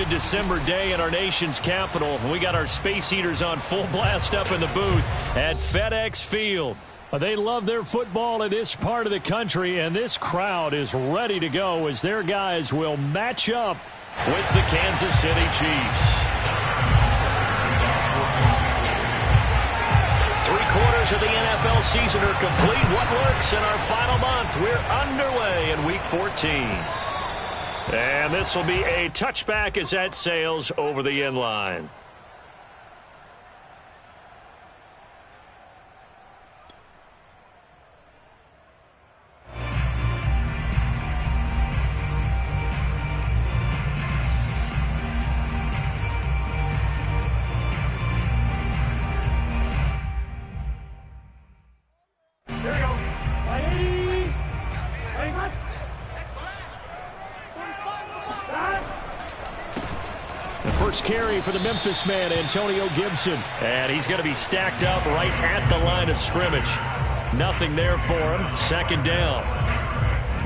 frigid December day in our nation's capital. We got our space heaters on full blast up in the booth at FedEx Field. They love their football in this part of the country, and this crowd is ready to go as their guys will match up with the Kansas City Chiefs. 3/4 of the NFL season are complete. What lurks in our final month? We're underway in Week 14. And this will be a touchback as that sails over the end line. First carry for the Memphis man, Antonio Gibson. And he's going to be stacked up right at the line of scrimmage. Nothing there for him. Second down.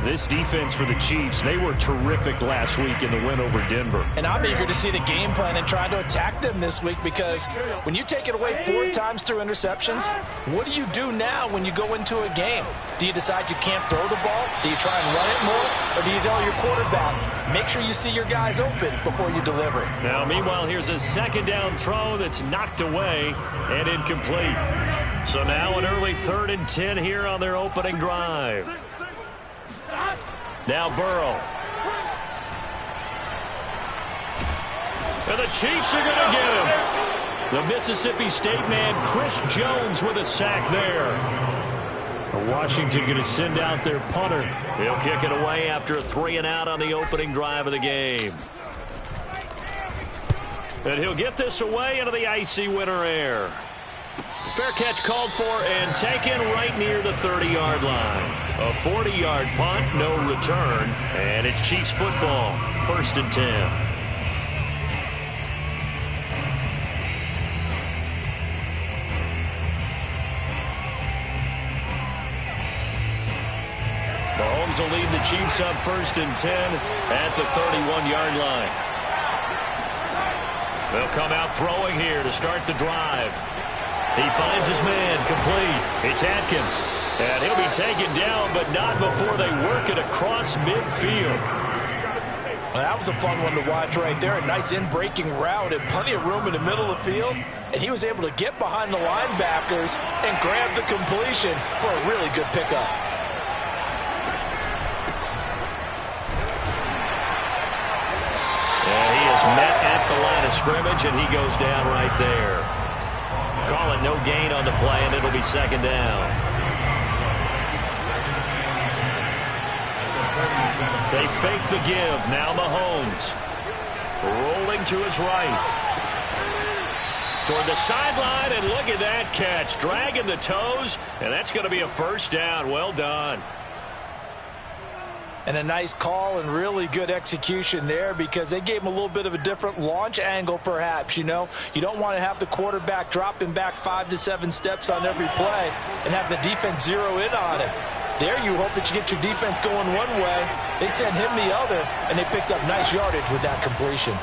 This defense for the Chiefs, they were terrific last week in the win over Denver. And I'm eager to see the game plan and trying to attack them this week, because when you take it away 4 times through interceptions, what do you do now when you go into a game? Do you decide you can't throw the ball? Do you try and run it more? Or do you tell your quarterback, make sure you see your guys open before you deliver it? Now, meanwhile, here's a second down throw that's knocked away and incomplete. So now an early 3rd and 10 here on their opening drive. Now Burrow. And the Chiefs are going to get him. The Mississippi State man, Chris Jones, with a sack there. Washington going to send out their punter. He'll kick it away after a 3-and-out on the opening drive of the game. And he'll get this away into the icy winter air. Fair catch called for and taken right near the 30-yard line. A 40-yard punt, no return, and it's Chiefs football, 1st and 10. Mahomes will lead the Chiefs up 1st and 10 at the 31-yard line. They'll come out throwing here to start the drive. He finds his man, complete. It's Atkins. And he'll be taken down, but not before they work it across midfield. Well, that was a fun one to watch right there. A nice in-breaking route and plenty of room in the middle of the field. And he was able to get behind the linebackers and grab the completion for a really good pickup. And he is met at the line of scrimmage, and he goes down right there. Call it no gain on the play, and it'll be 2nd down. They fake the give. Now Mahomes. Rolling to his right. Toward the sideline, and look at that catch. Dragging the toes, and that's going to be a 1st down. Well done. And a nice call and really good execution there, because they gave him a little bit of a different launch angle, perhaps. You know, you don't want to have the quarterback dropping back 5 to 7 steps on every play and have the defense zero in on it. There you hope that you get your defense going one way. They sent him the other, and they picked up nice yardage with that completion.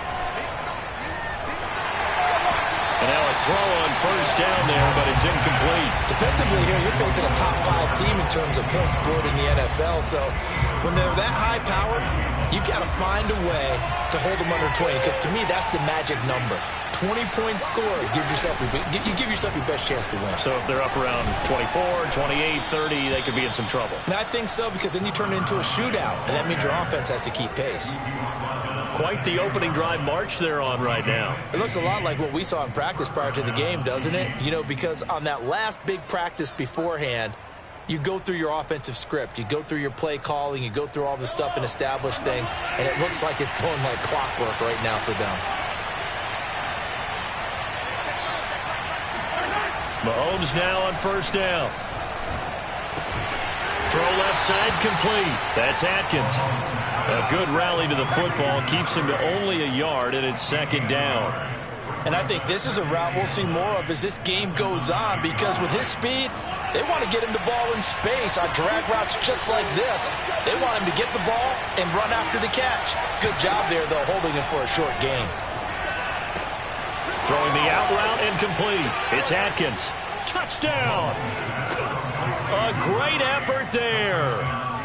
And now a throw on 1st down there, but it's incomplete. Defensively here, you're facing a top 5 team in terms of points scored in the NFL. So when they're that high powered, you've got to find a way to hold them under 20, because to me, that's the magic number. 20-point score gives yourself you give yourself your best chance to win. So if they're up around 24, 28, 30, they could be in some trouble. And I think so, because then you turn it into a shootout, and that means your offense has to keep pace. Quite the opening drive march they're on right now. It looks a lot like what we saw in practice prior to the game, doesn't it? You know, because on that last big practice beforehand, you go through your offensive script, you go through your play calling, you go through all the stuff and establish things, and it looks like it's going like clockwork right now for them. Mahomes now on 1st down. Throw left side complete. That's Atkins. A good rally to the football keeps him to only a yard, and it's 2nd down. And I think this is a route we'll see more of as this game goes on, because with his speed, They want to get him the ball in space on drag routes just like this. They want him to get the ball and run after the catch. Good job there, though, holding him for a short gain. Throwing the out route incomplete. It's Atkins. Touchdown! A great effort there.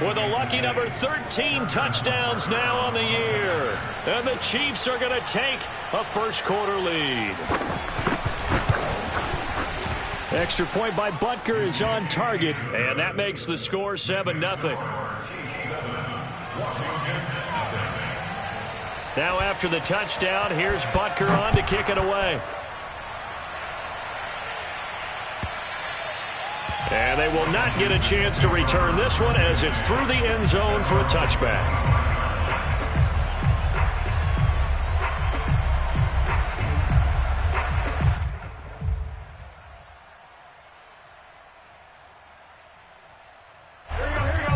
With a lucky number 13 touchdowns now on the year. And the Chiefs are going to take a first-quarter lead. Extra point by Butker is on target, and that makes the score 7-0. Now after the touchdown, here's Butker on to kick it away. And they will not get a chance to return this one as it's through the end zone for a touchback.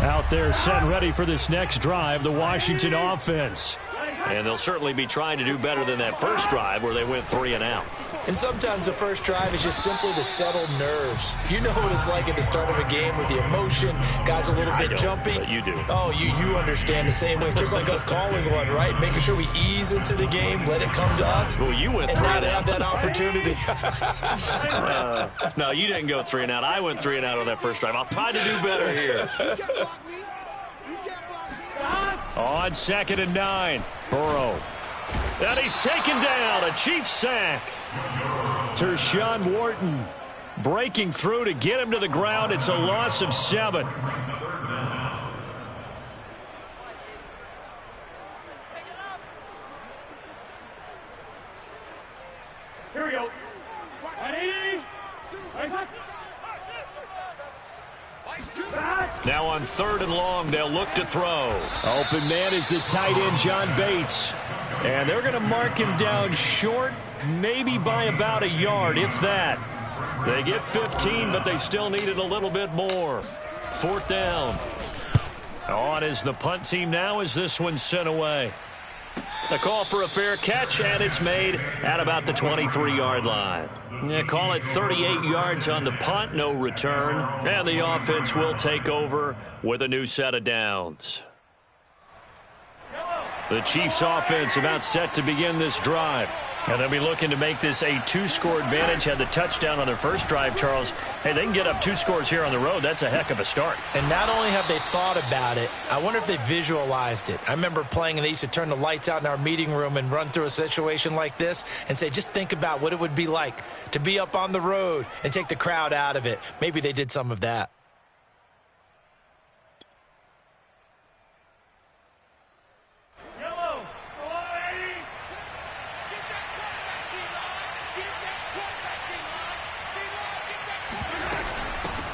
Out there set ready for this next drive, the Washington offense. And they'll certainly be trying to do better than that first drive where they went 3 and out. And sometimes the first drive is just simply to settle nerves. You know what it's like at the start of a game with the emotion. Guys a little bit jumpy. But you do. Oh, you understand the same way. Just like us calling one, right? Making sure we ease into the game, let it come to us. Well, you went 3 and and not out. have that opportunity. No, you didn't go 3 and out. I went 3 and out on that first drive. I'll try to do better here. On 2nd and 9, Burrow. And he's taken down. A Chiefs sack. Tershawn Wharton breaking through to get him to the ground. It's a loss of 7. Here we go. Now on 3rd and long, they'll look to throw. Open man is the tight end, John Bates. And they're going to mark him down short, maybe by about a yard, if that. They get 15, but they still needed a little bit more. 4th down. On is the punt team now as this one's sent away. A call for a fair catch, and it's made at about the 23-yard line. Yeah, call it 38 yards on the punt, no return. And the offense will take over with a new set of downs. The Chiefs offense about set to begin this drive. And they'll be looking to make this a 2-score advantage. Had the touchdown on their first drive, Charles. Hey, they can get up 2 scores here on the road. That's a heck of a start. And not only have they thought about it, I wonder if they visualized it. I remember playing, and they used to turn the lights out in our meeting room and run through a situation like this and say, just think about what it would be like to be up on the road and take the crowd out of it. Maybe they did some of that.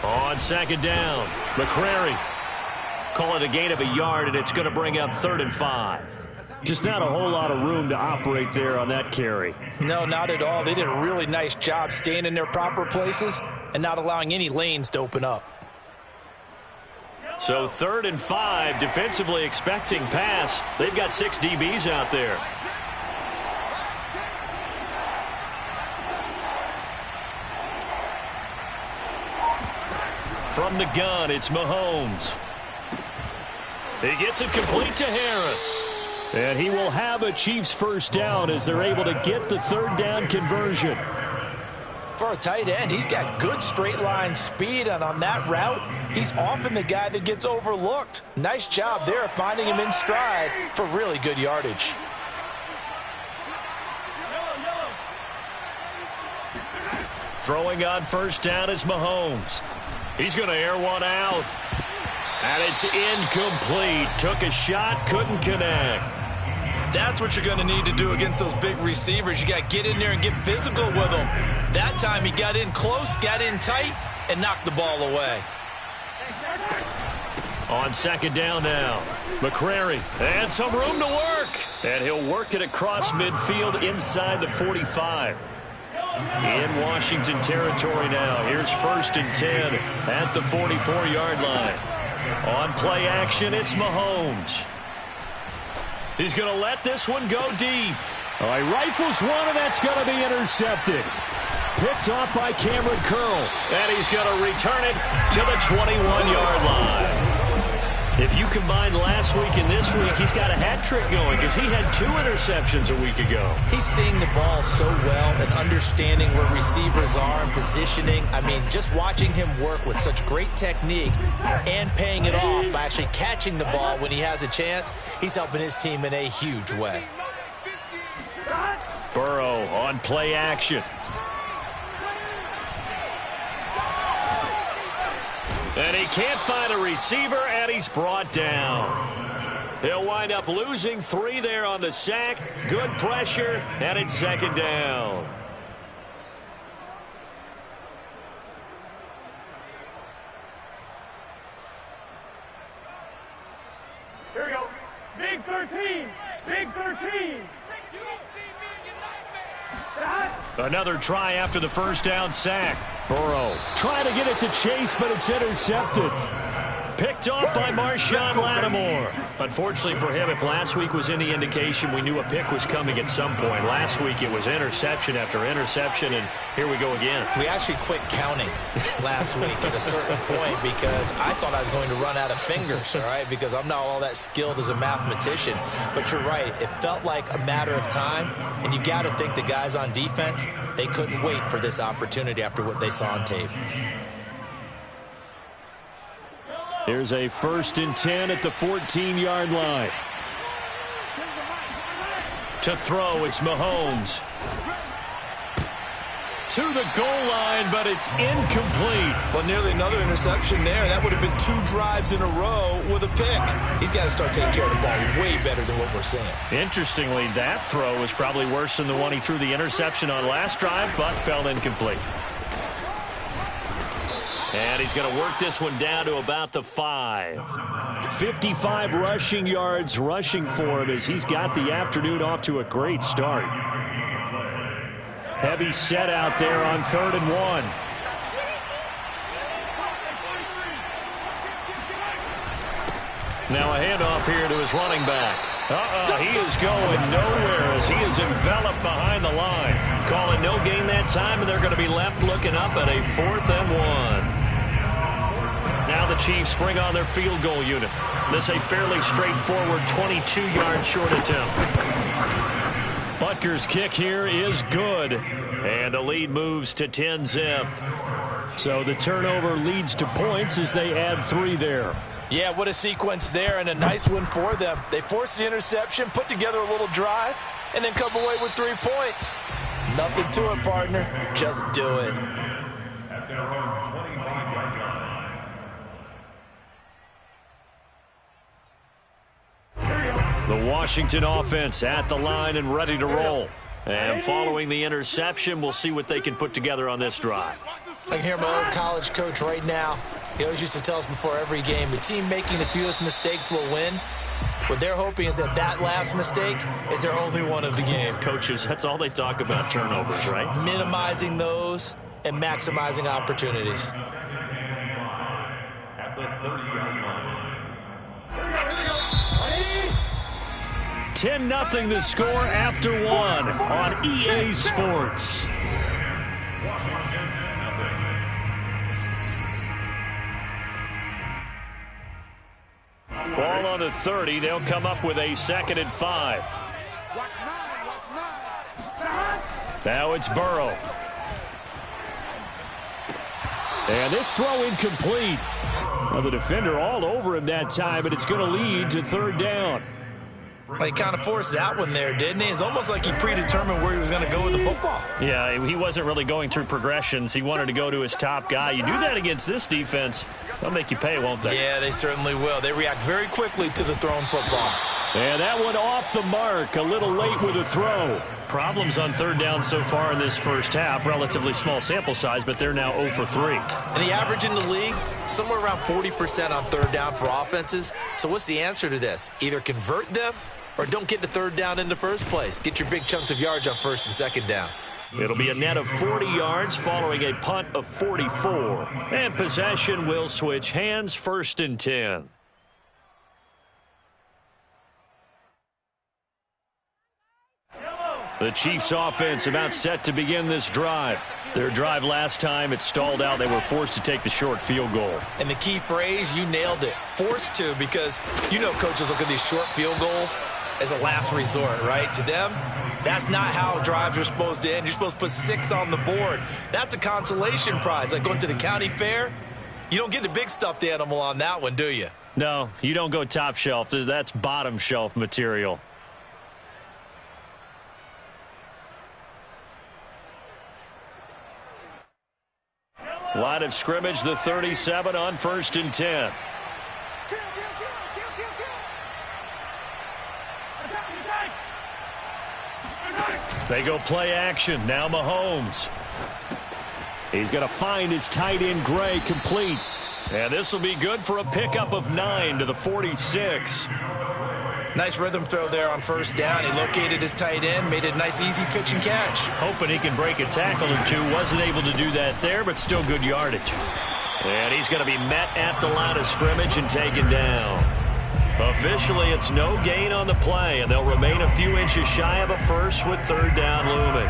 On 2nd down, McCrary. Call it a gain of a yard, and it's going to bring up 3rd and 5. Just not a whole lot of room to operate there on that carry. No, not at all. They did a really nice job staying in their proper places and not allowing any lanes to open up. So 3rd and 5, defensively expecting pass. They've got 6 DBs out there. From the gun, it's Mahomes. He gets it complete to Harris. And he will have a Chiefs first down as they're able to get the 3rd down conversion. For a tight end, he's got good straight line speed, and on that route, he's often the guy that gets overlooked. Nice job there finding him in stride for really good yardage. Throwing on first down is Mahomes. He's going to air one out. And it's incomplete. Took a shot, couldn't connect. That's what you're going to need to do against those big receivers. You got to get in there and get physical with them. That time he got in close, got in tight, and knocked the ball away. On 2nd down now, McCrary. And some room to work. And he'll work it across midfield inside the 45. In Washington territory now. Here's 1st and 10 at the 44-yard line. On play action, it's Mahomes. He's going to let this one go deep. All right, rifles one, and that's going to be intercepted. picked off by Cameron Curl. And he's going to return it to the 21-yard line. If you combine last week and this week, he's got a hat trick going because he had 2 interceptions a week ago. He's seeing the ball so well and understanding where receivers are and positioning. I mean, just watching him work with such great technique and paying it off by actually catching the ball when he has a chance, he's helping his team in a huge way. Burrow on play action. And he can't find a receiver, and he's brought down. He'll wind up losing 3 there on the sack. Good pressure, and it's 2nd down. Here we go. Big 13. Big 13. Another try after the first down sack. Burrow trying to get it to Chase, but it's intercepted. Picked off by Marshawn Lattimore. Unfortunately for him, if last week was any indication, we knew a pick was coming at some point. Last week it was interception after interception, and here we go again. We actually quit counting last week at a certain point because I thought I was going to run out of fingers, all right, because I'm not all that skilled as a mathematician. But you're right. It felt like a matter of time, and you got to think the guys on defense, they couldn't wait for this opportunity after what they saw on tape. Here's a 1st and 10 at the 14-yard line. To throw, it's Mahomes. To the goal line, but it's incomplete. Well, nearly another interception there. That would have been 2 drives in a row with a pick. He's got to start taking care of the ball way better than what we're seeing. Interestingly, that throw was probably worse than the one he threw the interception on last drive, but fell incomplete. And he's going to work this one down to about the 5. 55 rushing yards rushing for him as he's got the afternoon off to a great start. Heavy set out there on 3rd and 1. Now a handoff here to his running back. He is going nowhere as he is enveloped behind the line. Calling no gain that time, and they're going to be left looking up at a 4th and 1. Now the Chiefs bring on their field goal unit. This a fairly straightforward 22-yard short attempt. Butker's kick here is good, and the lead moves to 10-zip. So the turnover leads to points as they add 3 there. Yeah, what a sequence there, and a nice one for them. They forced the interception, put together a little drive, and then come away with 3 points. Nothing to it, partner. Just do it. At their own 25-yard line. The Washington offense at the line and ready to roll. And following the interception, we'll see what they can put together on this drive. I can hear my old college coach right now. He always used to tell us before every game, the team making the fewest mistakes will win. What they're hoping is that that last mistake is their only one of the game. Coaches, that's all they talk about, turnovers, right? Minimizing those and maximizing opportunities. At the 30-yard line. 10-0 the score after 1 on EA Sports. Washington, nothing. Ball on the 30. They'll come up with a 2nd and 5. Now it's Burrow. And this throw incomplete. Well, the defender all over him that time, and it's going to lead to 3rd down. He kind of forced that one there, didn't he? It's almost like he predetermined where he was going to go with the football. Yeah, he wasn't really going through progressions. He wanted to go to his top guy. You do that against this defense, they'll make you pay, won't they? Yeah, they certainly will. They react very quickly to the thrown football. And that one off the mark, a little late with a throw. Problems on 3rd down so far in this first half. Relatively small sample size, but they're now 0 for 3. And the average in the league, somewhere around 40% on 3rd down for offenses. So what's the answer to this? Either convert them or don't get to 3rd down in the first place. Get your big chunks of yards on 1st and 2nd down. It'll be a net of 40 yards following a punt of 44. And possession will switch hands, 1st and 10. The Chiefs offense about set to begin this drive. Their drive last time, it stalled out. They were forced to take the short field goal. And the key phrase, you nailed it, forced to, because you know coaches look at these short field goals as a last resort, right? To them, that's not how drives are supposed to end. You're supposed to put 6 on the board. That's a consolation prize. Like going to the county fair, you don't get the big stuffed animal on that one, do you? No, you don't go top shelf. That's bottom shelf material. Line of scrimmage, the 37 on 1st and 10. They go play action. Now Mahomes. He's going to find his tight end, Gray, complete. And this will be good for a pickup of 9 to the 46. Nice rhythm throw there on 1st down. He located his tight end, made it a nice, easy pitch and catch. Hoping he can break a tackle or two. Wasn't able to do that there, but still good yardage. And he's going to be met at the line of scrimmage and taken down. Officially, it's no gain on the play, and they'll remain a few inches shy of a first with 3rd down looming.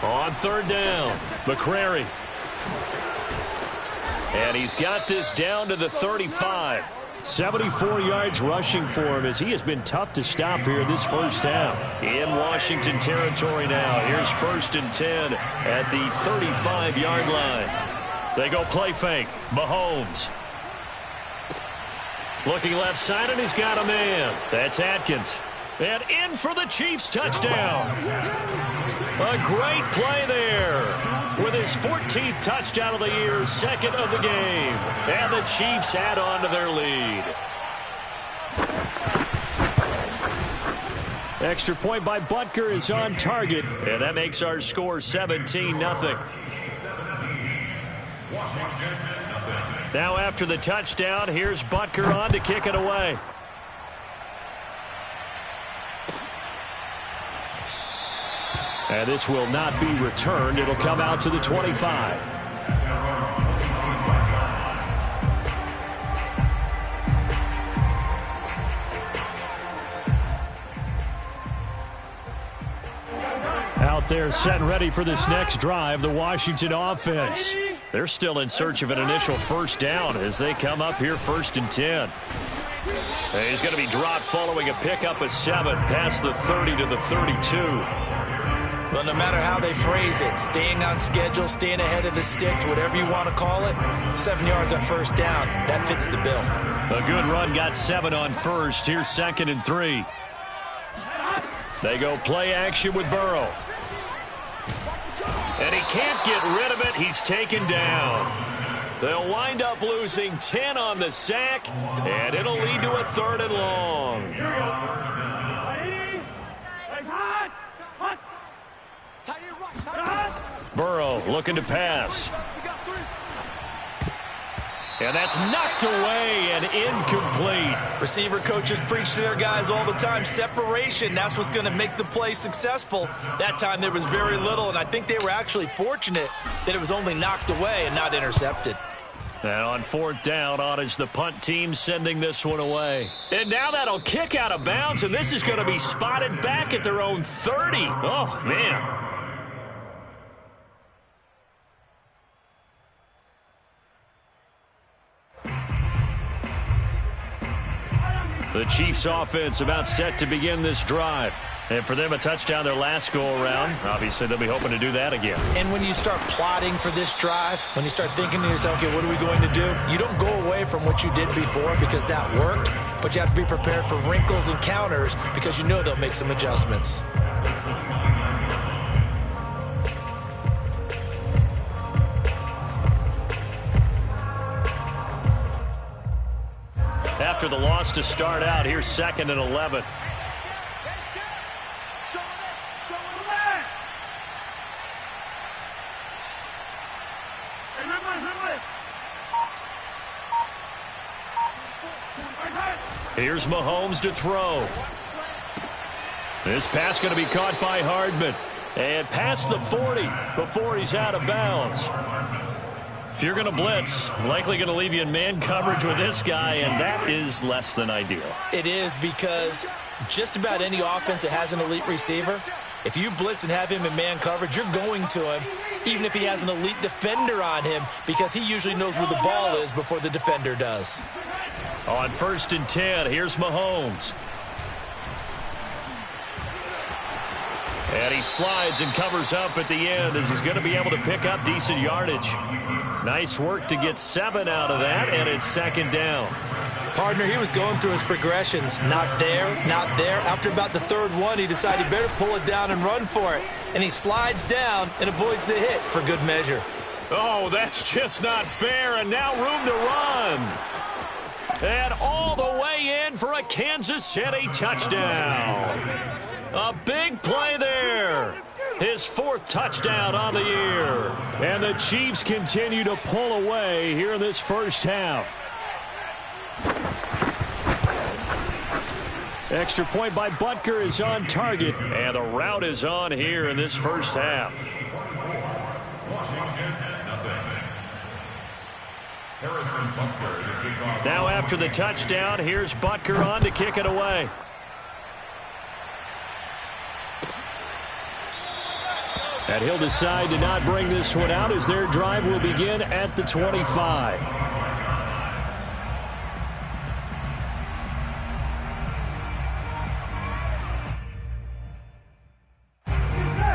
On 3rd down, McCrary. And he's got this down to the 35. 74 yards rushing for him as he has been tough to stop here this first half. In Washington territory now. Here's 1st and 10 at the 35-yard line. They go play fake. Mahomes. Looking left side, and he's got a man. That's Atkins. And in for the Chiefs touchdown. A great play there. With his 14th touchdown of the year, 2nd of the game. And the Chiefs add on to their lead. Extra point by Butker is on target. And that makes our score 17-0. Now after the touchdown, here's Butker on to kick it away. And this will not be returned. It'll come out to the 25. Out there set and ready for this next drive, the Washington offense. They're still in search of an initial 1st down as they come up here 1st and 10. And he's going to be dropped following a pickup of 7 past the 30 to the 32. Well, no matter how they phrase it, staying on schedule, staying ahead of the sticks, whatever you want to call it, 7 yards on 1st down, that fits the bill. A good run, got 7 on 1st. Here's 2nd and 3. They go play action with Burrow. And he can't get rid of it. He's taken down. They'll wind up losing 10 on the sack, and it'll lead to a 3rd and long. Burrow looking to pass. And that's knocked away and incomplete. Receiver coaches preach to their guys all the time. Separation, that's what's going to make the play successful. That time there was very little, and I think they were actually fortunate that it was only knocked away and not intercepted. And on 4th down, on is the punt team sending this one away. And now that'll kick out of bounds, and this is going to be spotted back at their own 30. Oh, man. The Chiefs offense about set to begin this drive. And for them, a touchdown their last go-around. Obviously, they'll be hoping to do that again. And when you start plotting for this drive, when you start thinking to yourself, okay, what are we going to do? You don't go away from what you did before because that worked, but you have to be prepared for wrinkles and counters because you know they'll make some adjustments. After the loss to start out, here's 2nd and 11. Here's Mahomes to throw. This pass going to be caught by Hardman. And past the 40 before he's out of bounds. If you're going to blitz, likely going to leave you in man coverage with this guy, and that is less than ideal. It is, because just about any offense that has an elite receiver, if you blitz and have him in man coverage, you're going to him, even if he has an elite defender on him, because he usually knows where the ball is before the defender does. On 1st and 10, here's Mahomes. And he slides and covers up at the end as he's going to be able to pick up decent yardage. Nice work to get 7 out of that, and it's 2nd down. Partner, he was going through his progressions. Not there, not there. After about the 3rd one, he decided he better pull it down and run for it. And he slides down and avoids the hit for good measure. Oh, that's just not fair, and now room to run. And all the way in for a Kansas City touchdown. A big play there. His 4th touchdown on the year. And the Chiefs continue to pull away here in this first half. Extra point by Butker is on target. And the route is on here in this first half. Now after the touchdown, here's Butker on to kick it away. And he'll decide to not bring this one out as their drive will begin at the 25.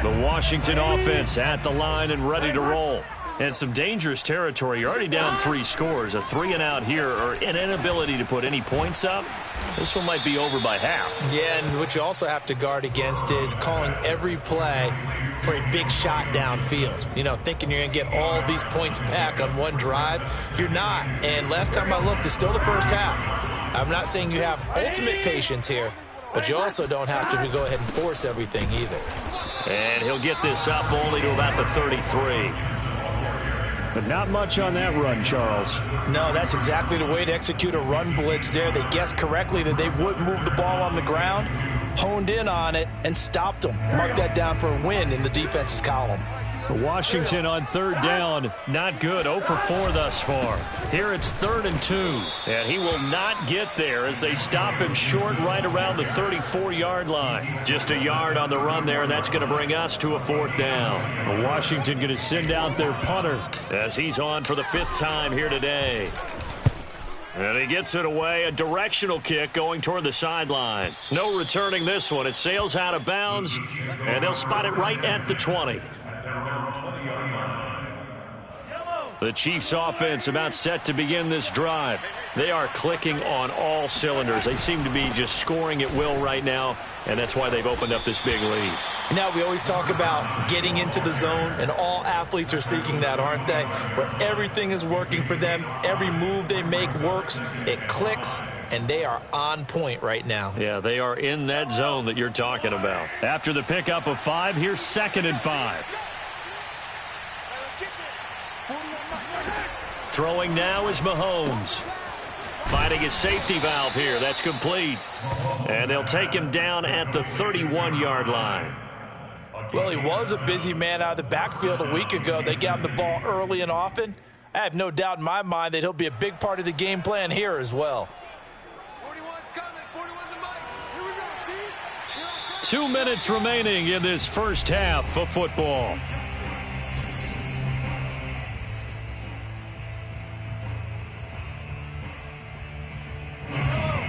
The Washington offense at the line and ready to roll. And some dangerous territory. You're already down 3 scores. A 3-and-out here, or an inability to put any points up. This one might be over by half. Yeah, and what you also have to guard against is calling every play for a big shot downfield. You know, thinking you're going to get all these points back on one drive. You're not. And last time I looked, it's still the first half. I'm not saying you have ultimate patience here, but you also don't have to go ahead and force everything either. And he'll get this up only to about the 33. But not much on that run, Charles. No, that's exactly the way to execute a run blitz there. They guessed correctly that they would move the ball on the ground, honed in on it, and stopped them. Mark that down for a win in the defense's column. For Washington on 3rd down, not good. 0 for 4 thus far. Here it's 3rd and 2. And he will not get there as they stop him short right around the 34-yard line. Just a yard on the run there, and that's going to bring us to a 4th down. Washington going to send out their punter as he's on for the 5th time here today. And he gets it away, a directional kick going toward the sideline. No returning this one. It sails out of bounds, and they'll spot it right at the 20. The Chiefs offense about set to begin this drive. They are clicking on all cylinders. They seem to be just scoring at will right now, and that's why they've opened up this big lead. Now, we always talk about getting into the zone, and all athletes are seeking that, aren't they? Where everything is working for them. Every move they make works. It clicks, and they are on point right now. Yeah, they are in that zone that you're talking about. After the pickup of 5, here's 2nd and 5. Throwing now is Mahomes. Finding his safety valve here. That's complete. And they'll take him down at the 31-yard line. Well, he was a busy man out of the backfield a week ago. They got him the ball early and often. I have no doubt in my mind that he'll be a big part of the game plan here as well. 41's coming. 41's the mic. Here we go, Steve. 2 minutes remaining in this first half of football.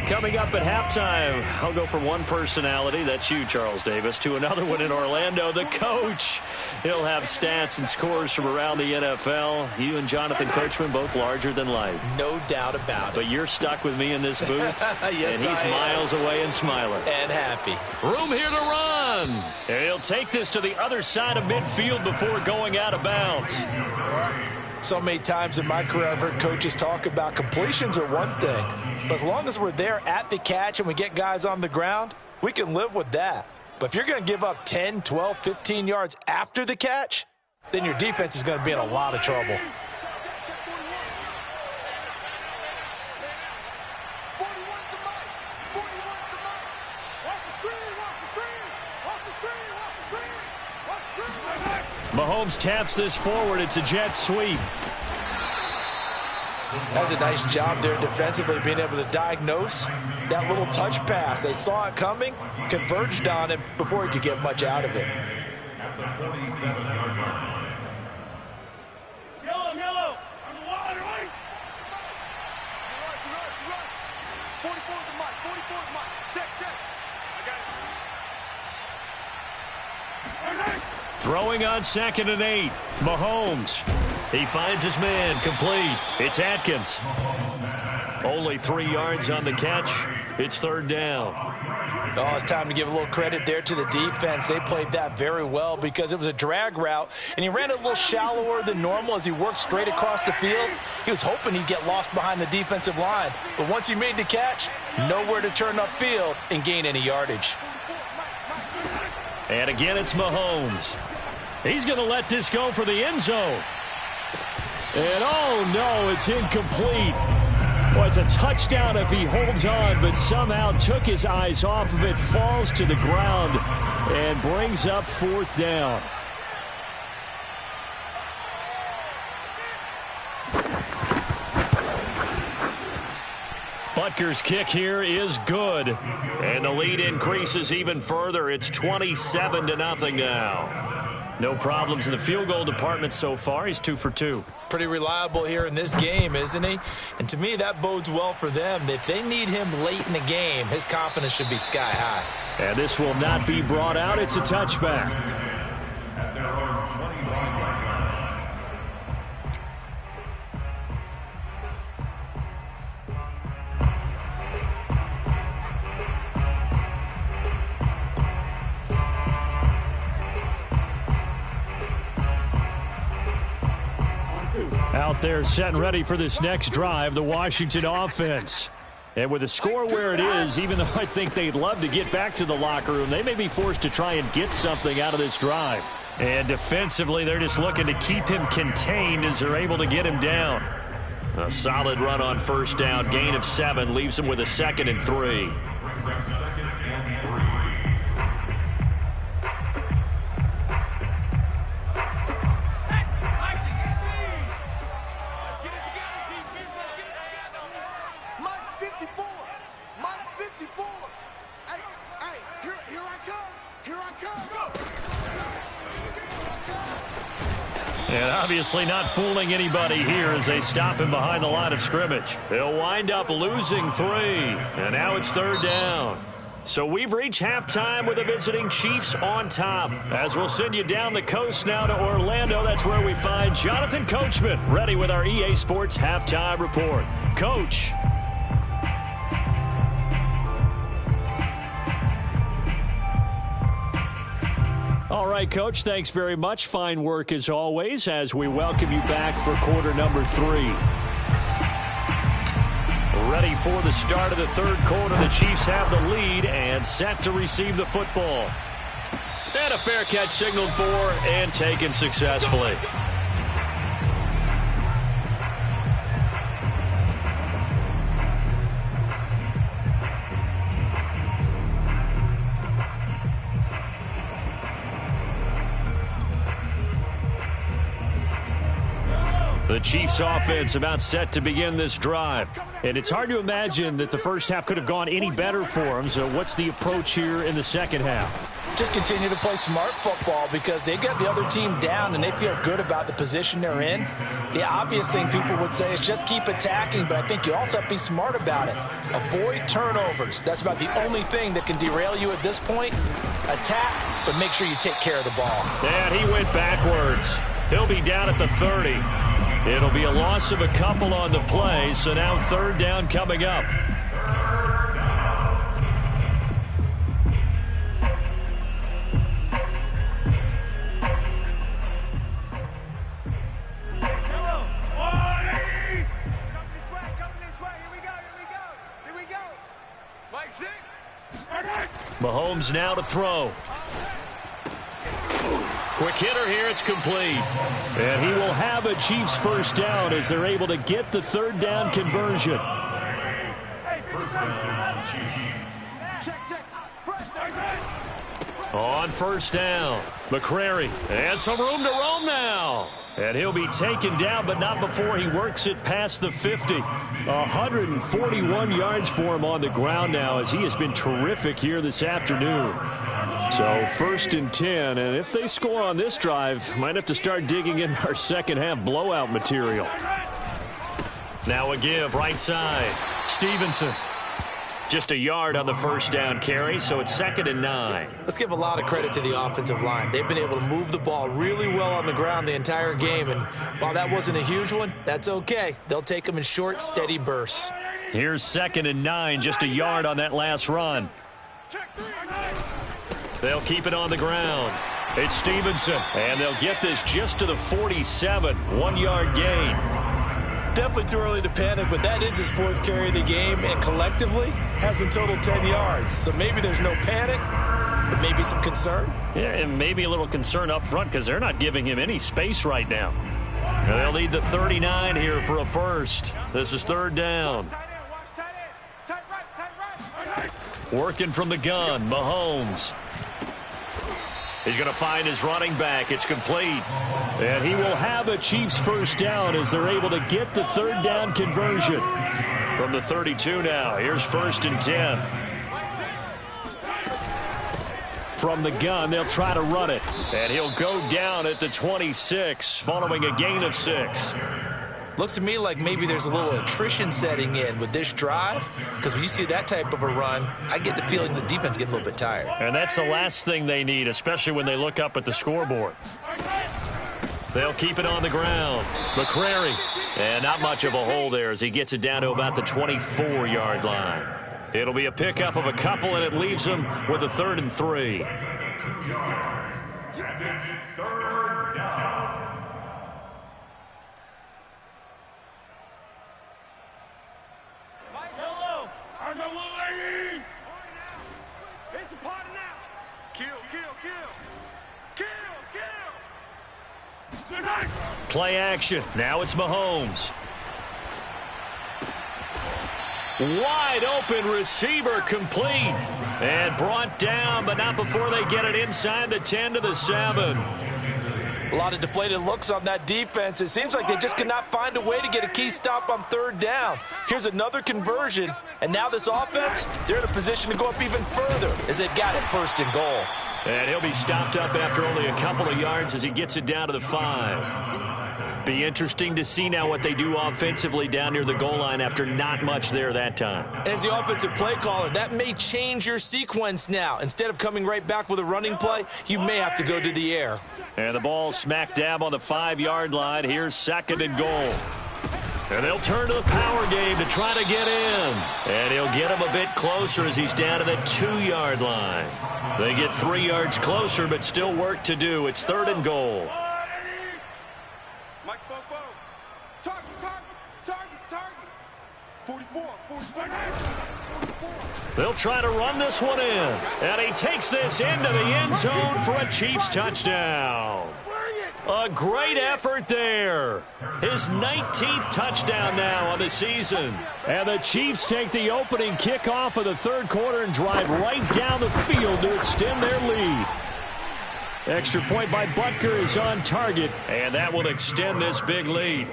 Coming up at halftime, I'll go from one personality, that's you, Charles Davis, to another one in Orlando, the coach. He'll have stats and scores from around the NFL. You and Jonathan Coachman, both larger than life. No doubt about it. But you're stuck with me in this booth, yes, and he's miles away and smiling. And happy. Room here to run. And he'll take this to the other side of midfield before going out of bounds. So many times in my career, I've heard coaches talk about completions are one thing. But as long as we're there at the catch and we get guys on the ground, we can live with that. But if you're going to give up 10, 12, 15 yards after the catch, then your defense is going to be in a lot of trouble. Mahomes taps this forward. It's a jet sweep. That's a nice job there defensively, being able to diagnose that little touch pass. They saw it coming, converged on it before he could get much out of it. At the 47-yard line. Yellow. On the line, right? You're right. 44 is the mark. 44 is the mark. Check. I got it. Throwing on 2nd and 8. Mahomes. He finds his man, complete. It's Atkins. Only 3 yards on the catch. It's 3rd down. Oh, it's time to give a little credit there to the defense. They played that very well because it was a drag route, and he ran it a little shallower than normal as he worked straight across the field. He was hoping he'd get lost behind the defensive line, but once he made the catch, nowhere to turn upfield and gain any yardage. And again, it's Mahomes. He's going to let this go for the end zone. And oh no, it's incomplete. Well, it's a touchdown if he holds on, but somehow took his eyes off of it, falls to the ground, and brings up 4th down. Butker's kick here is good. And the lead increases even further. It's 27-0 now. No problems in the field goal department so far. He's 2 for 2. Pretty reliable here in this game, isn't he? And to me, that bodes well for them. If they need him late in the game, his confidence should be sky high. And this will not be brought out. It's a touchback. At their own 25-yard line. Out there set and ready for this next drive, the Washington offense. And with the score where it is, even though I think they'd love to get back to the locker room, they may be forced to try and get something out of this drive. And defensively, they're just looking to keep him contained as they're able to get him down. A solid run on 1st down, gain of 7, leaves him with a 2nd and 3. Brings up 2nd and 3. And obviously not fooling anybody here as they stop him behind the line of scrimmage. They'll wind up losing 3. And now it's 3rd down. So we've reached halftime with the visiting Chiefs on top. As we'll send you down the coast now to Orlando, that's where we find Jonathan Coachman, ready with our EA Sports Halftime Report. Coach. All right, Coach, thanks very much. Fine work as always as we welcome you back for quarter number 3. Ready for the start of the 3rd quarter. The Chiefs have the lead and set to receive the football. And a fair catch signaled for and taken successfully. The Chiefs offense about set to begin this drive. And it's hard to imagine that the first half could have gone any better for them. So what's the approach here in the second half? Just continue to play smart football because they get the other team down and they feel good about the position they're in. The obvious thing people would say is just keep attacking, but I think you also have to be smart about it. Avoid turnovers. That's about the only thing that can derail you at this point. Attack, but make sure you take care of the ball. And he went backwards. He'll be down at the 30. It'll be a loss of a couple on the play, so now 3rd down coming up. Mahomes now to throw. Quick hitter here, it's complete. And he will have a Chiefs 1st down as they're able to get the 3rd down conversion. 1st down, Chiefs. On first down, McCrary, and some room to roam now. And he'll be taken down, but not before he works it past the 50. 141 yards for him on the ground now, as he has been terrific here this afternoon. So 1st and 10, and if they score on this drive, might have to start digging in our second half blowout material. Now a give, right side. Stevenson. Just a yard on the first down carry, so it's 2nd and 9. Let's give a lot of credit to the offensive line. They've been able to move the ball really well on the ground the entire game, and while that wasn't a huge one, that's okay. They'll take them in short, steady bursts. Here's 2nd and 9, just a yard on that last run. They'll keep it on the ground. It's Stevenson, and they'll get this just to the 47, 1-yard gain. Definitely too early to panic, but that is his 4th carry of the game, and collectively has a total 10 yards. So maybe there's no panic, but maybe some concern. Yeah, and maybe a little concern up front because they're not giving him any space right now. And they'll need the 39 here for a first. This is 3rd down. Working from the gun, Mahomes. He's going to find his running back. It's complete. And he will have a Chiefs first down as they're able to get the 3rd down conversion. From the 32 now, here's 1st and 10. From the gun, they'll try to run it. And he'll go down at the 26, following a gain of 6. Looks to me like maybe there's a little attrition setting in with this drive, because when you see that type of a run, I get the feeling the defense getting a little bit tired. And that's the last thing they need, especially when they look up at the scoreboard. They'll keep it on the ground. McCrary. And not much of a hole there as he gets it down to about the 24-yard line. It'll be a pickup of a couple, and it leaves him with a 3rd and 3. 2 yards, and it's 3rd down. It's a party now. Kill, kill, kill. Kill, kill. Play action. Now it's Mahomes. Wide open receiver complete. And brought down, but not before they get it inside the 10 to the 7. A lot of deflated looks on that defense. It seems like they just cannot find a way to get a key stop on 3rd down. Here's another conversion, and now this offense, they're in a position to go up even further as they've got it 1st and goal. And he'll be stopped up after only a couple of yards as he gets it down to the 5. Be interesting to see now what they do offensively down near the goal line after not much there that time. As the offensive play caller, that may change your sequence now. Instead of coming right back with a running play, you may have to go to the air. And the ball smack dab on the 5-yard line. Here's 2nd and goal. And they'll turn to the power game to try to get in. And he'll get him a bit closer as he's down to the 2-yard line. They get 3 yards closer, but still work to do. It's 3rd and goal. Mike Bobo. Target, target, target, target. 44, 44. They'll try to run this one in. And he takes this into the end zone for a Chiefs touchdown. A great effort there. His 19th touchdown now on the season. And the Chiefs take the opening kickoff of the 3rd quarter and drive right down the field to extend their lead. Extra point by Butker is on target, and that will extend this big lead.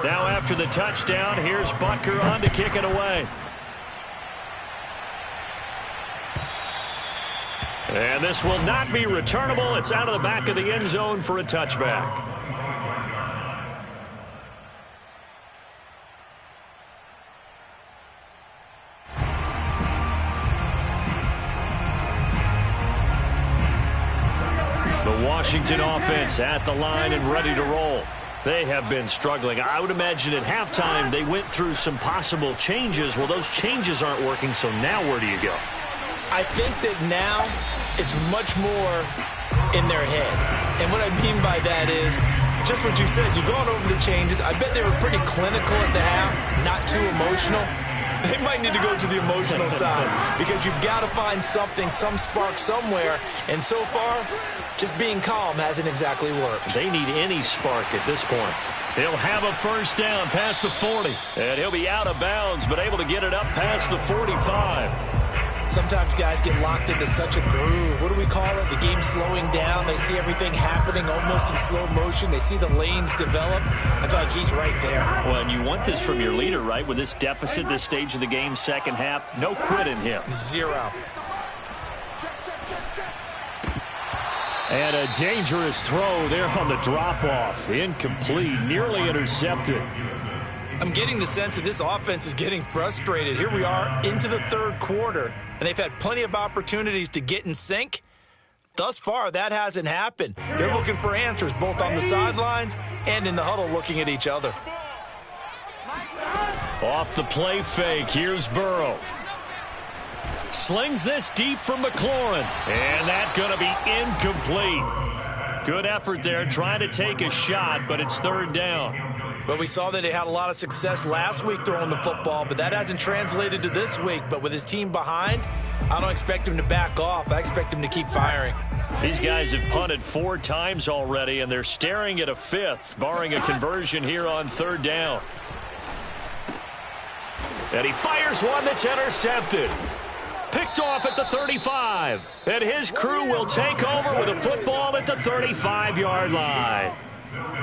Now after the touchdown, here's Butker on to kick it away. And this will not be returnable. It's out of the back of the end zone for a touchback. The Washington offense at the line and ready to roll. They have been struggling. I would imagine at halftime they went through some possible changes. Well, those changes aren't working, so now where do you go? I think that now it's much more in their head. And what I mean by that is just what you said. You've gone over the changes. I bet they were pretty clinical at the half, not too emotional. They might need to go to the emotional side because you've got to find something, some spark somewhere. And so far, just being calm hasn't exactly worked. They need any spark at this point. He'll have a first down past the 40. And he'll be out of bounds, but able to get it up past the 45. Sometimes guys get locked into such a groove. What do we call it? The game's slowing down. They see everything happening almost in slow motion. They see the lanes develop. I feel like he's right there. Well, and you want this from your leader, right? With this deficit, this stage of the game, second half, no quit in him. Zero. And a dangerous throw there on the drop-off. Incomplete, nearly intercepted. I'm getting the sense that this offense is getting frustrated. Here we are into the third quarter, and they've had plenty of opportunities to get in sync. Thus far, that hasn't happened. They're looking for answers both on the sidelines and in the huddle looking at each other. Off the play fake, here's Burrow. Slings this deep from McLaurin. And that's going to be incomplete. Good effort there, trying to take a shot, but it's third down. But we saw that they had a lot of success last week throwing the football, but that hasn't translated to this week. But with his team behind, I don't expect him to back off. I expect him to keep firing. These guys have punted 4 times already, and they're staring at a 5th, barring a conversion here on third down. And he fires one that's intercepted. Picked off at the 35. And his crew will take over with a football at the 35-yard line.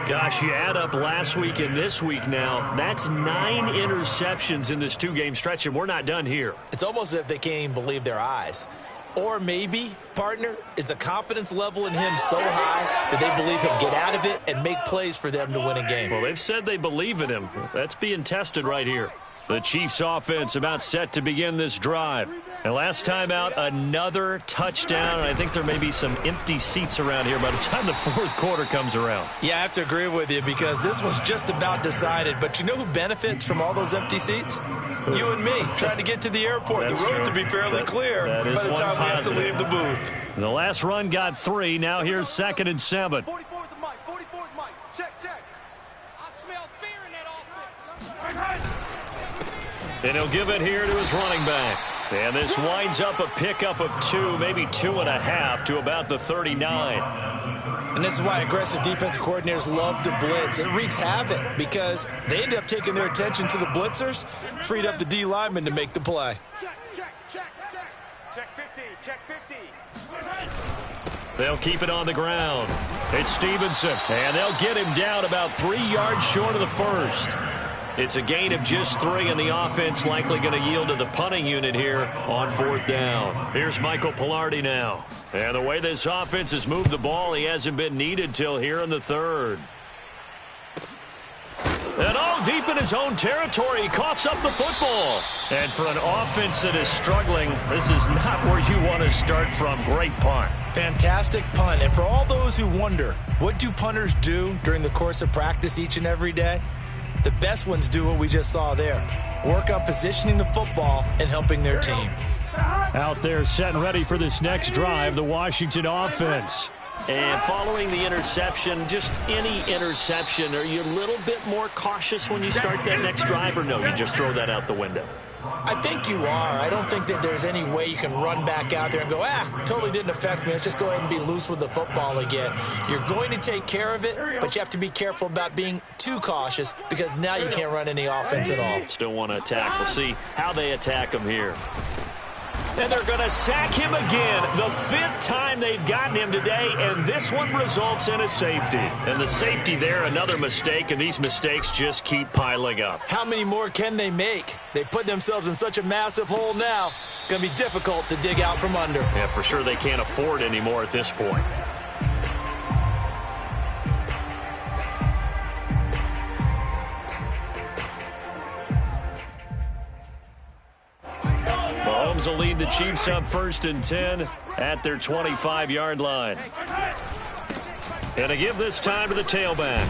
Gosh, you add up last week and this week now, that's 9 interceptions in this 2-game stretch, and we're not done here. It's almost as if they can't even believe their eyes. Or maybe, partner, is the confidence level in him so high that they believe he'll get out of it and make plays for them to win a game. Well, they've said they believe in him. That's being tested right here. The Chiefs offense about set to begin this drive. And last time out, another touchdown. And I think there may be some empty seats around here by the time the fourth quarter comes around. Yeah, I have to agree with you because this one's just about decided. But you know who benefits from all those empty seats? You and me, trying to get to the airport. That's the roads true. will be fairly clear by the time we have to leave the booth. The last run got 3. Now here's 2nd and 7. 44's the mic. 44's the mic. Check. I smell fear in that offense. And he'll give it here to his running back. And this winds up a pickup of 2, maybe 2.5 to about the 39. And this is why aggressive defense coordinators love to blitz. It wreaks havoc because they end up taking their attention to the blitzers, freed up the D lineman to make the play. Check 50. Check 50. They'll keep it on the ground. It's Stevenson, and they'll get him down about 3 yards short of the first. It's a gain of just 3, and the offense likely going to yield to the punting unit here on 4th down. Here's Michael Palardy now. And the way this offense has moved the ball, he hasn't been needed till here in the 3rd. And all deep in his own territory, he coughs up the football. And for an offense that is struggling, this is not where you want to start from. Great punt. Fantastic punt. And for all those who wonder, what do punters do during the course of practice each and every day? The best ones do what we just saw there. Work on positioning the football and helping their team. Out there set and ready for this next drive, the Washington offense. And following the interception, just any interception, are you a little bit more cautious when you start that next drive, or no, you just throw that out the window? I think you are. I don't think that there's any way you can run back out there and go, totally didn't affect me. Let's just go ahead and be loose with the football again. You're going to take care of it, but you have to be careful about being too cautious because now you can't run any offense at all. Still want to attack. We'll see how they attack him here. And they're going to sack him again, the 5th time they've gotten him today, and this one results in a safety. And the safety there, another mistake, and these mistakes just keep piling up. How many more can they make? They put themselves in such a massive hole now. Going to be difficult to dig out from under. Yeah, for sure they can't afford anymore at this point. Mahomes will lead the Chiefs up 1st and 10 at their 25-yard line. And to give this time to the tailback.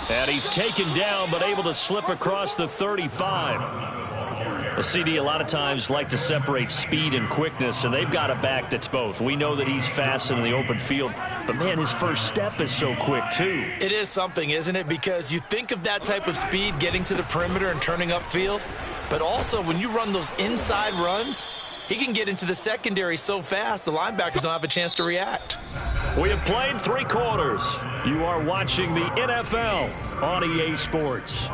And he's taken down but able to slip across the 35. The CD a lot of times like to separate speed and quickness, and they've got a back that's both. We know that he's fast in the open field, but, man, his first step is so quick, too. It is something, isn't it? Because you think of that type of speed getting to the perimeter and turning upfield, but also when you run those inside runs, he can get into the secondary so fast the linebackers don't have a chance to react. We have played 3 quarters. You are watching the NFL on EA Sports.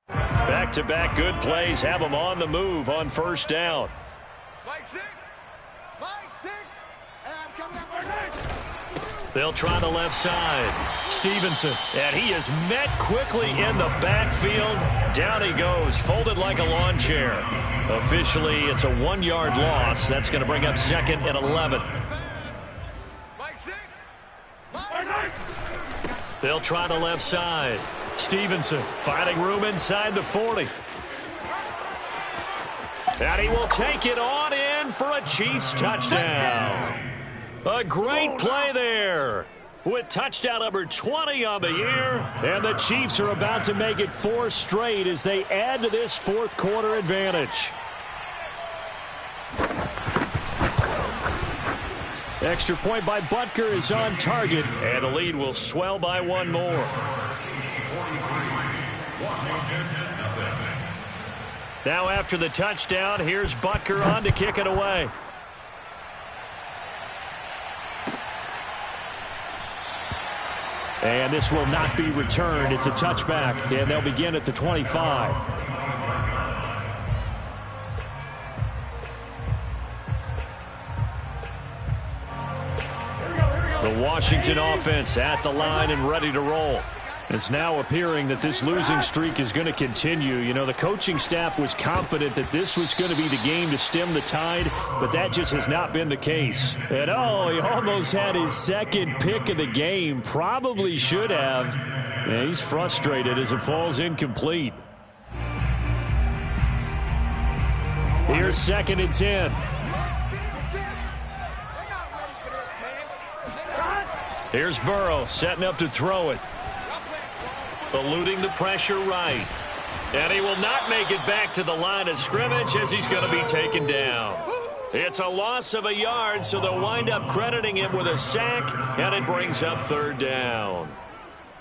Back-to-back good plays have them on the move on first down. Mike 6. And I'm coming up for next. They'll try the left side. Stevenson, and he is met quickly in the backfield. Down he goes, folded like a lawn chair. Officially, it's a 1-yard loss. That's going to bring up 2nd and 11. Mike 6. They'll try the left side. Stevenson finding room inside the 40. And he will take it on in for a Chiefs touchdown. A great play there with touchdown number 20 on the year. And the Chiefs are about to make it 4 straight as they add to this 4th quarter advantage. Extra point by Butker is on target, and the lead will swell by 1 more. Now after the touchdown, here's Butker on to kick it away. And this will not be returned. It's a touchback, and they'll begin at the 25. The Washington offense at the line and ready to roll. It's now appearing that this losing streak is going to continue. You know, the coaching staff was confident that this was going to be the game to stem the tide, but that just has not been the case. And, oh, he almost had his 2nd pick of the game. Probably should have. Yeah, he's frustrated as it falls incomplete. Here's 2nd and 10. Here's Burrow setting up to throw it. Eluding the pressure right. And he will not make it back to the line of scrimmage as he's going to be taken down. It's a loss of a yard, so they'll wind up crediting him with a sack, and it brings up 3rd down.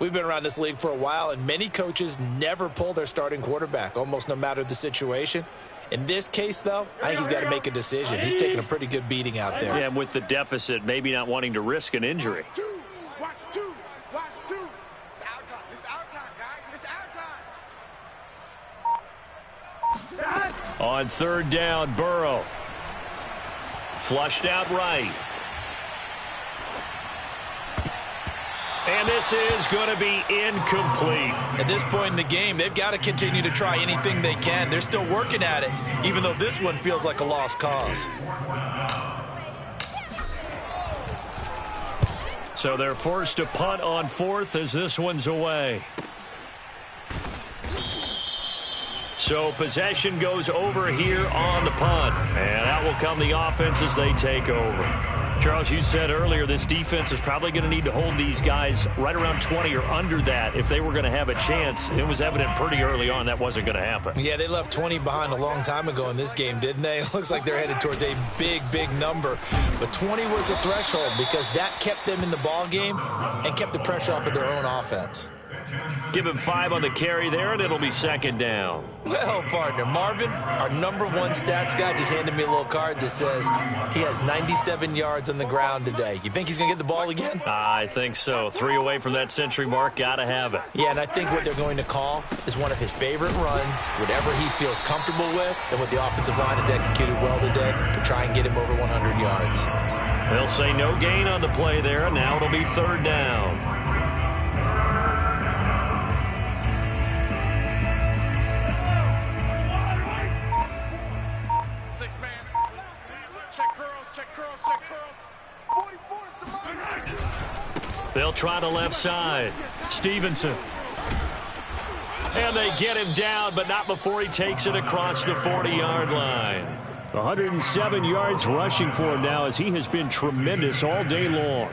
We've been around this league for a while, and many coaches never pull their starting quarterback, almost no matter the situation. In this case, though, I think he's got to make a decision. He's taking a pretty good beating out there. Yeah, and with the deficit, maybe not wanting to risk an injury. Watch two. It's our time. It's our time, guys. It's our time. On 3rd down, Burrow. Flushed out right. And this is going to be incomplete. At this point in the game, they've got to continue to try anything they can. They're still working at it, even though this one feels like a lost cause. So they're forced to punt on 4th as this one's away. So possession goes over here on the punt. And out will come the offense as they take over. Charles, you said earlier this defense is probably going to need to hold these guys right around 20 or under that if they were going to have a chance. It was evident pretty early on that wasn't going to happen. Yeah, they left 20 behind a long time ago in this game, didn't they? It looks like they're headed towards a big number. But 20 was the threshold because that kept them in the ball game and kept the pressure off of their own offense. Give him 5 on the carry there, and it'll be 2nd down. Well, partner, Marvin, our #1 stats guy, just handed me a little card that says he has 97 yards on the ground today. You think he's going to get the ball again? I think so. 3 away from that century mark. Got to have it. Yeah, and I think what they're going to call is one of his favorite runs, whatever he feels comfortable with, and what the offensive line has executed well today to try and get him over 100 yards. They'll say no gain on the play there. Now it'll be 3rd down. 6-man. Check curls. 44 is the money. They'll try the left side. Stevenson. And they get him down, but not before he takes it across the 40-yard line. 107 yards rushing for him now as he has been tremendous all day long.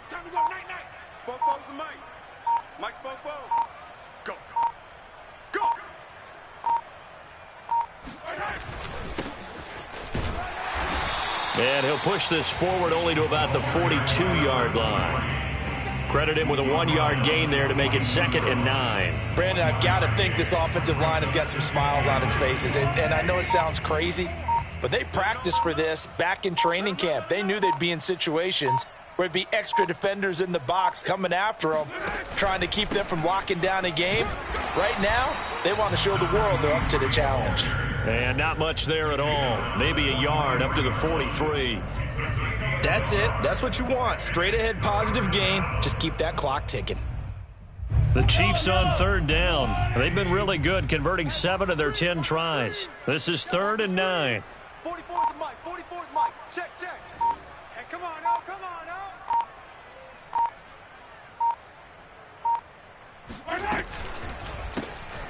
Time to go, night. Bobo's the Mike. Mike's Bobo. Go. And he'll push this forward only to about the 42-yard line. Credit him with a 1-yard gain there to make it 2nd and 9. Brandon, I've got to think this offensive line has got some smiles on its faces. And I know it sounds crazy, but they practiced for this back in training camp. They knew they'd be in situations where it'd be extra defenders in the box coming after them, trying to keep them from locking down a game. Right now, they want to show the world they're up to the challenge. And not much there at all. Maybe a yard up to the 43. That's it. That's what you want. Straight ahead positive gain. Just keep that clock ticking. The Chiefs on 3rd down. They've been really good, converting 7 of their 10 tries. This is 3rd and 9. 44's the mic. 44's mic. Check, check. Hey, come on now. Come on now.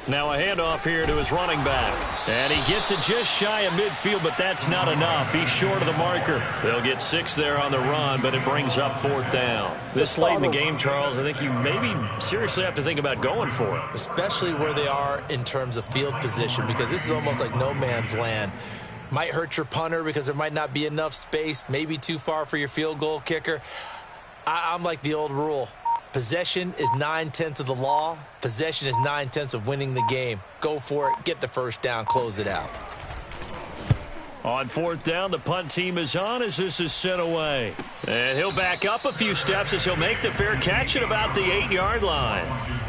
Now a handoff here to his running back. And he gets it just shy of midfield, but that's not enough. He's short of the marker. They'll get 6 there on the run, but it brings up 4th down. This late in the game, Charles, I think you maybe seriously have to think about going for it. Especially where they are in terms of field position, because this is almost like no man's land. Might hurt your punter because there might not be enough space, maybe too far for your field goal kicker. I'm like the old rule. Possession is 9/10 of the law. Possession is 9/10 of winning the game. Go for it. Get the first down. Close it out. On 4th down, the punt team is on as this is sent away. And he'll back up a few steps as he'll make the fair catch at about the 8-yard line.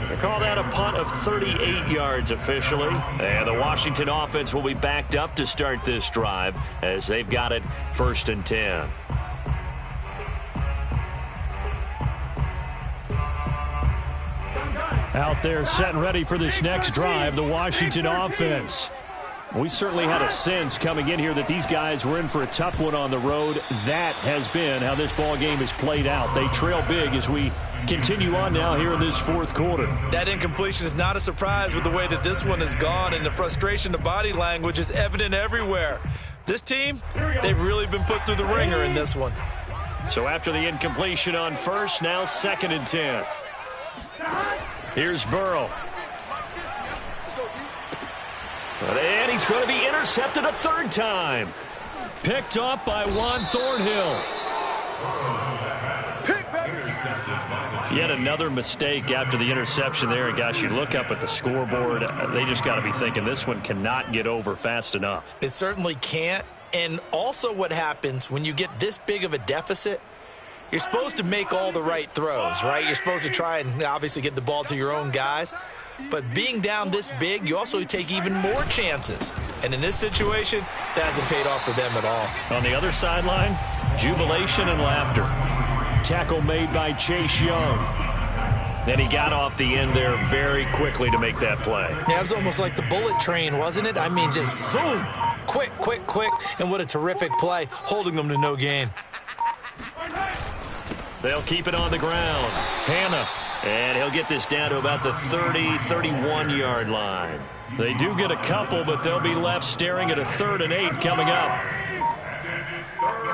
They call that a punt of 38 yards officially. And the Washington offense will be backed up to start this drive as they've got it 1st and 10. Out there set and ready for this next drive, the Washington offense. We certainly had a sense coming in here that these guys were in for a tough one on the road. That has been how this ball game has played out. They trail big as we continue on now here in this 4th quarter. That incompletion is not a surprise with the way that this one has gone, and the frustration, the body language is evident everywhere. This team, they've really been put through the ringer in this one. So after the incompletion on 1st, now 2nd and 10. Here's Burrow. And he's going to be intercepted a 3rd time. Picked up by Juan Thornhill. Yet another mistake after the interception there. And gosh, you look up at the scoreboard, they just got to be thinking this one cannot get over fast enough. It certainly can't. And also what happens when you get this big of a deficit, you're supposed to make all the right throws, right? You're supposed to try and obviously get the ball to your own guys. But being down this big, you also take even more chances. And in this situation, that hasn't paid off for them at all. On the other sideline, jubilation and laughter. Tackle made by Chase Young. And he got off the end there very quickly to make that play. Yeah, it was almost like the bullet train, wasn't it? I mean, just zoom. Quick, quick, quick. And what a terrific play, holding them to no gain. They'll keep it on the ground. Hannah. And he'll get this down to about the 30, 31-yard line. They do get a couple, but they'll be left staring at a 3rd and 8 coming up. Let's get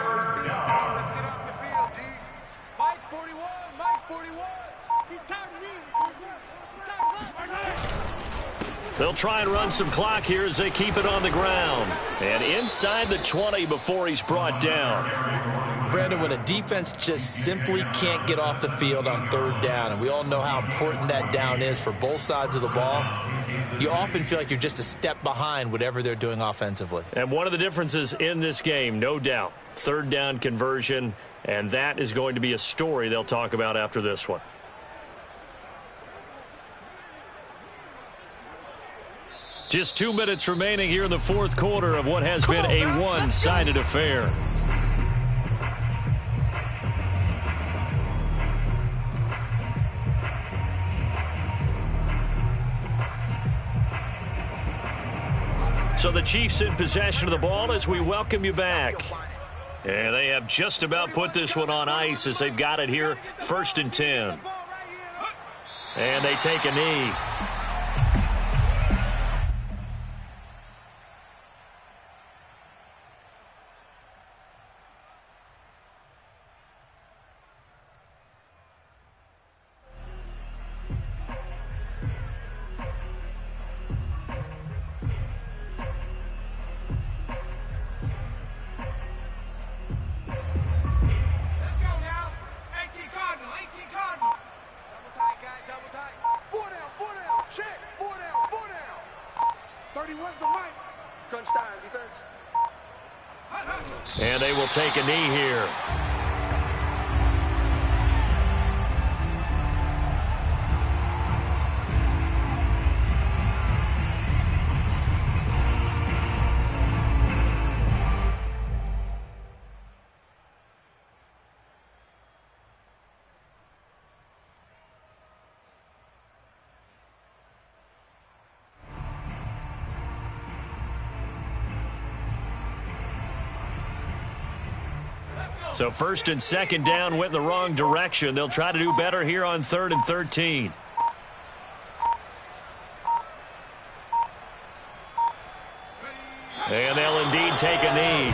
off the field, D. Mike 41, Mike 41. He's tired of me. He's tired of us. They'll try and run some clock here as they keep it on the ground. And inside the 20 before he's brought down. Brandon, when a defense just simply can't get off the field on 3rd down, and we all know how important that down is for both sides of the ball, you often feel like you're just a step behind whatever they're doing offensively. And one of the differences in this game, no doubt, 3rd down conversion, and that is going to be a story they'll talk about after this one. Just 2 minutes remaining here in the 4th quarter of what has been a one-sided affair. So the Chiefs in possession of the ball as we welcome you back. And they have just about put this one on ice as they've got it here, 1st and 10. And they take a knee. Let's go now. 18 Cardinal, 18 Cardinal. 4 down, check, 4 down. 31's the mic. Crunch time, defense. And they will take a knee here. So 1st and 2nd down went in the wrong direction. They'll try to do better here on 3rd and 13. And they'll indeed take a knee.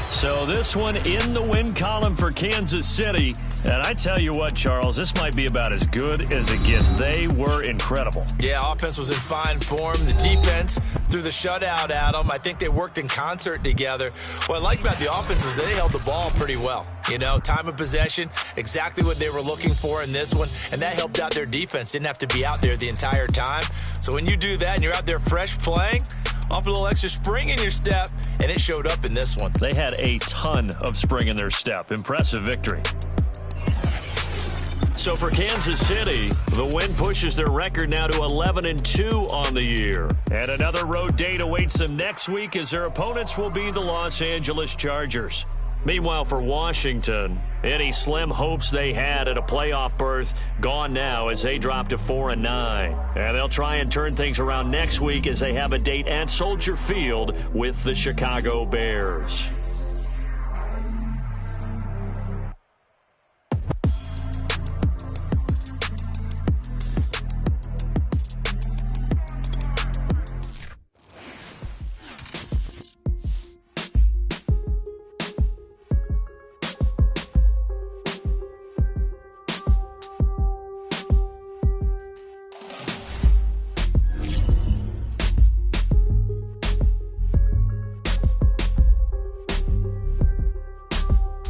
So this one in the win column for Kansas City. And I tell you what, Charles, this might be about as good as it gets. They were incredible. Yeah, offense was in fine form. The defense threw the shutout at them. I think they worked in concert together. What I like about the offense was they held the ball pretty well. You know, time of possession, exactly what they were looking for in this one. And that helped out their defense. Didn't have to be out there the entire time. So when you do that and you're out there fresh playing, off a little extra spring in your step, and it showed up in this one. They had a ton of spring in their step. Impressive victory. So for Kansas City, the win pushes their record now to 11-2 on the year. And another road date awaits them next week as their opponents will be the Los Angeles Chargers. Meanwhile, for Washington, any slim hopes they had at a playoff berth gone now as they drop to 4-9. And they'll try and turn things around next week as they have a date at Soldier Field with the Chicago Bears.